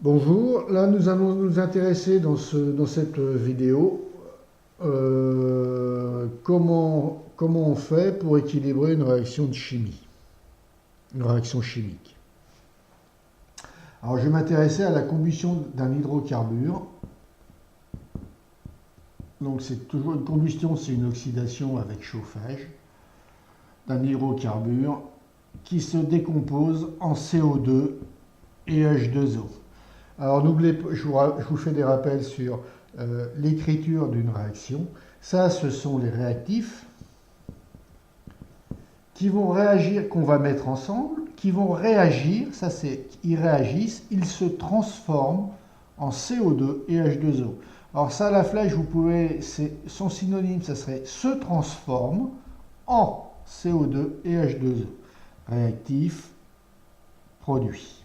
Bonjour, là nous allons nous intéresser dans cette vidéo comment on fait pour équilibrer une réaction de chimie, une réaction chimique. Alors je vais m'intéresser à la combustion d'un hydrocarbure. Donc c'est toujours une combustion, c'est une oxydation avec chauffage d'un hydrocarbure qui se décompose en CO2 et H2O. Alors n'oubliez pas, je vous fais des rappels sur l'écriture d'une réaction. Ça, ce sont les réactifs qui vont réagir, qu'on va mettre ensemble, qui vont réagir, ça c'est, ils réagissent, ils se transforment en CO2 et H2O. Alors ça, la flèche, vous pouvez, son synonyme, ça serait se transforme en CO2 et H2O. Réactif, produit.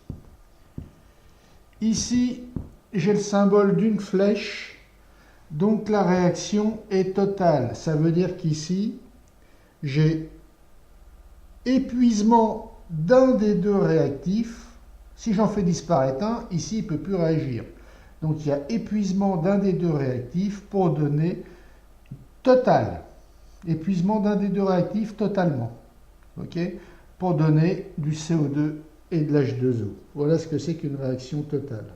Ici, j'ai le symbole d'une flèche, donc la réaction est totale. Ça veut dire qu'ici, j'ai épuisement d'un des deux réactifs. Si j'en fais disparaître un, ici, il ne peut plus réagir. Donc, il y a épuisement d'un des deux réactifs pour donner total. Épuisement d'un des deux réactifs totalement. OK ? Pour donner du CO2 et de l'H2O. Voilà ce que c'est qu'une réaction totale.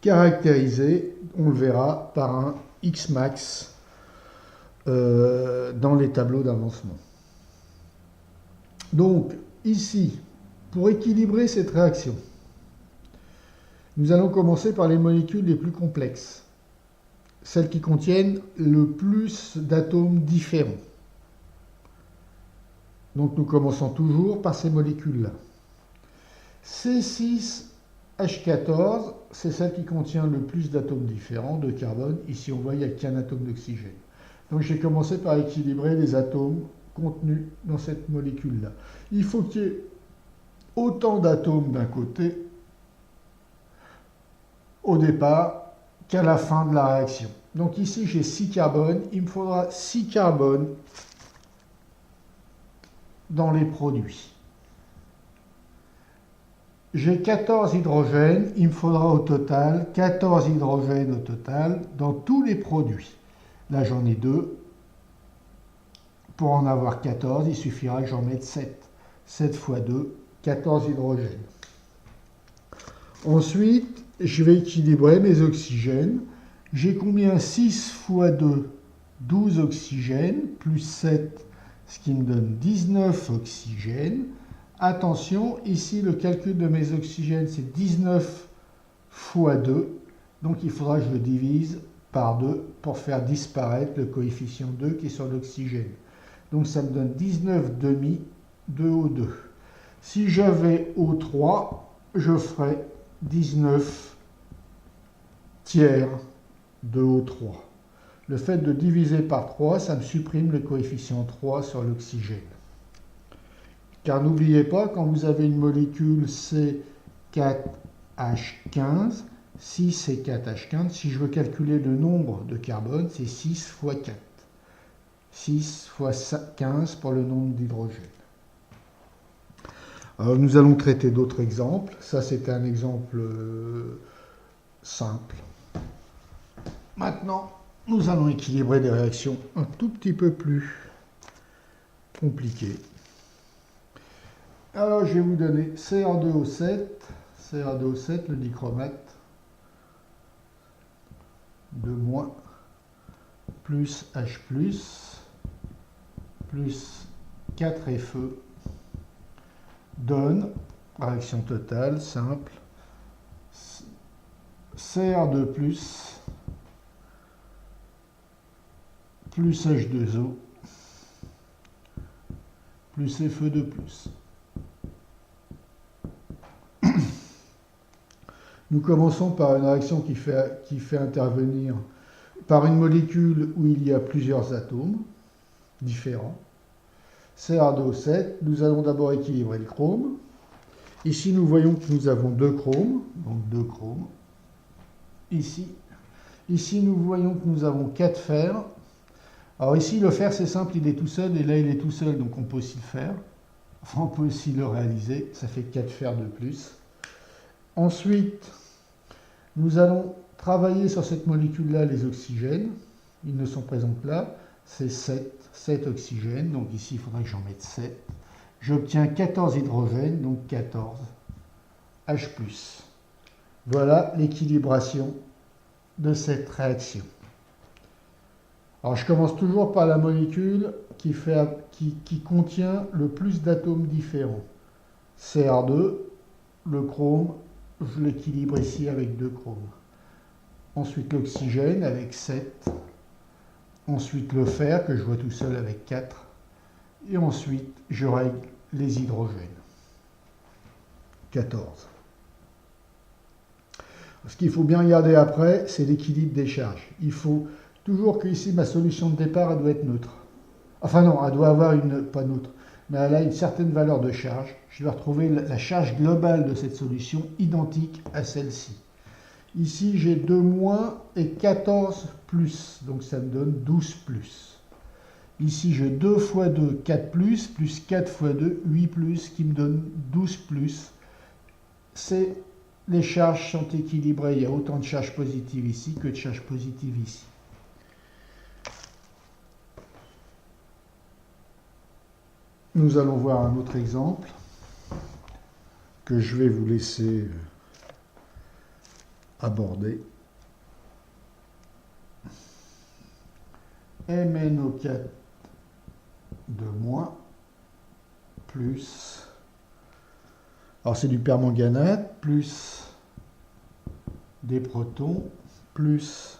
Caractérisée, on le verra, par un Xmax dans les tableaux d'avancement. Donc, ici, pour équilibrer cette réaction, nous allons commencer par les molécules les plus complexes, celles qui contiennent le plus d'atomes différents. Donc, nous commençons toujours par ces molécules-là. C6H14, c'est celle qui contient le plus d'atomes différents de carbone. Ici, on voit qu'il n'y a qu'un atome d'oxygène. Donc, j'ai commencé par équilibrer les atomes contenus dans cette molécule-là. Il faut qu'il y ait autant d'atomes d'un côté au départ qu'à la fin de la réaction. Donc ici, j'ai 6 carbones. Il me faudra 6 carbones dans les produits. J'ai 14 hydrogènes, il me faudra au total 14 hydrogènes au total dans tous les produits. Là, j'en ai 2. Pour en avoir 14, il suffira que j'en mette 7. 7 fois 2, 14 hydrogènes. Ensuite, je vais équilibrer mes oxygènes. J'ai combien? 6 fois 2, 12 oxygènes, plus 7, ce qui me donne 19 oxygènes. Attention, ici, le calcul de mes oxygènes, c'est 19 fois 2. Donc, il faudra que je le divise par 2 pour faire disparaître le coefficient 2 qui est sur l'oxygène. Donc, ça me donne 19 demi de O2. Si j'avais O3, je ferais 19 tiers de O3. Le fait de diviser par 3, ça me supprime le coefficient 3 sur l'oxygène. Car n'oubliez pas, quand vous avez une molécule C4H15, 6 et 4H15, si je veux calculer le nombre de carbone, c'est 6 fois 4. 6 fois 15 pour le nombre d'hydrogène. Alors, nous allons traiter d'autres exemples. Ça, c'est un exemple simple. Maintenant, nous allons équilibrer des réactions un tout petit peu plus compliquées. Alors, je vais vous donner Cr2O7, le dichromate, 2 moins, plus H+, plus 4Fe, donne, réaction totale, simple, Cr2+, plus H2O, plus Fe2+. Nous commençons par une réaction qui fait intervenir par une molécule où il y a plusieurs atomes différents. Cr2O7, nous allons d'abord équilibrer le chrome. Ici, nous voyons que nous avons 2 chromes, donc 2 chromes. Ici, nous voyons que nous avons 4 fers. Alors ici, le fer, c'est simple, il est tout seul, et là, il est tout seul, donc on peut aussi le faire. Enfin, on peut aussi le réaliser, ça fait 4 fers de plus. Ensuite, nous allons travailler sur cette molécule-là, les oxygènes. Ils ne sont présents que là. C'est 7 oxygènes. Donc ici, il faudrait que j'en mette 7. J'obtiens 14 hydrogènes, donc 14 H+. Voilà l'équilibration de cette réaction. Alors je commence toujours par la molécule qui contient le plus d'atomes différents. Cr2, le chrome, je l'équilibre ici avec 2 chromes. Ensuite l'oxygène avec 7. Ensuite le fer que je vois tout seul avec 4. Et ensuite je règle les hydrogènes. 14. Ce qu'il faut bien regarder après, c'est l'équilibre des charges. Il faut toujours que ici ma solution de départ elle doit être neutre. Enfin non, elle doit avoir pas neutre, mais elle a une certaine valeur de charge. Je dois retrouver la charge globale de cette solution identique à celle-ci. Ici j'ai 2 moins et 14 plus, donc ça me donne 12 plus. Ici j'ai 2 fois 2, 4 plus 4 fois 2, 8 plus, qui me donne 12 plus. Les charges sont équilibrées, il y a autant de charges positives ici que de charges positives ici. Nous allons voir un autre exemple que je vais vous laisser aborder. MnO4 de moins plus, alors c'est du permanganate, plus des protons, plus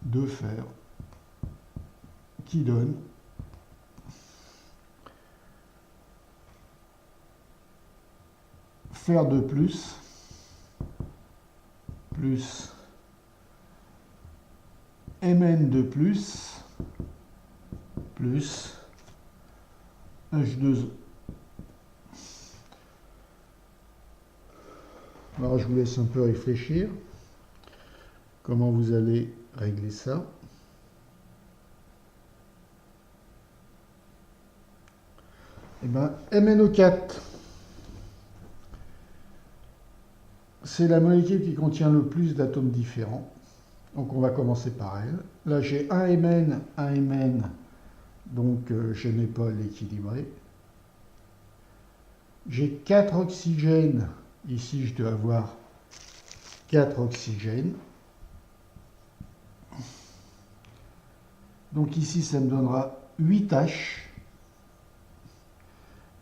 de fer, qui donne fer de plus Mn de plus H2O. Alors je vous laisse un peu réfléchir comment vous allez régler ça. Eh bien, MnO4, c'est la molécule qui contient le plus d'atomes différents. Donc on va commencer par elle. Là j'ai un Mn, donc je n'ai pas l'équilibré. J'ai 4 oxygènes, ici je dois avoir 4 oxygènes. Donc ici ça me donnera 8 H.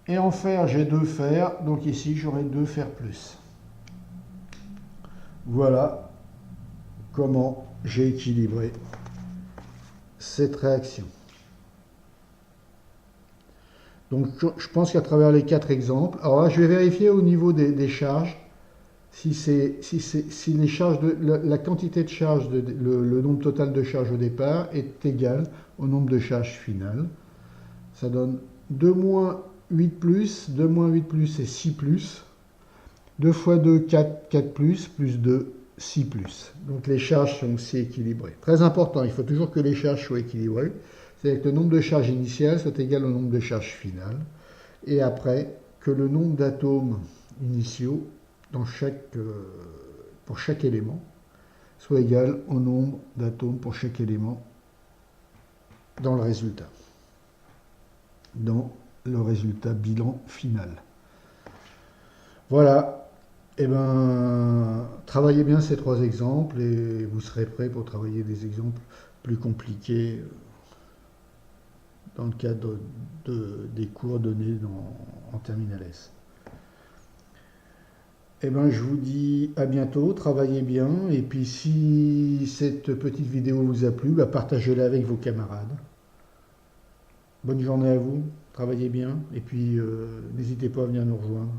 Et en fer j'ai 2 fers, donc ici j'aurai 2 fers plus. Voilà comment j'ai équilibré cette réaction. Donc je pense qu'à travers les 4 exemples, alors là je vais vérifier au niveau des charges, si les charges la quantité de charge, le nombre total de charges au départ est égal au nombre de charges finales. Ça donne 2 moins 8 plus, 2 moins 8 plus et 6 plus. 2 fois 2, 4, 4 plus 2, 6 plus. Donc les charges sont aussi équilibrées. Très important, il faut toujours que les charges soient équilibrées. C'est-à-dire que le nombre de charges initiales soit égal au nombre de charges finales. Et après, que le nombre d'atomes initiaux pour chaque élément soit égal au nombre d'atomes pour chaque élément dans le résultat. Dans le résultat bilan final. Voilà. Eh bien, travaillez bien ces 3 exemples et vous serez prêt pour travailler des exemples plus compliqués dans le cadre des cours donnés en Terminal S. Eh bien, je vous dis à bientôt, travaillez bien, et puis si cette petite vidéo vous a plu, partagez-la avec vos camarades. Bonne journée à vous, travaillez bien, et puis n'hésitez pas à venir nous rejoindre.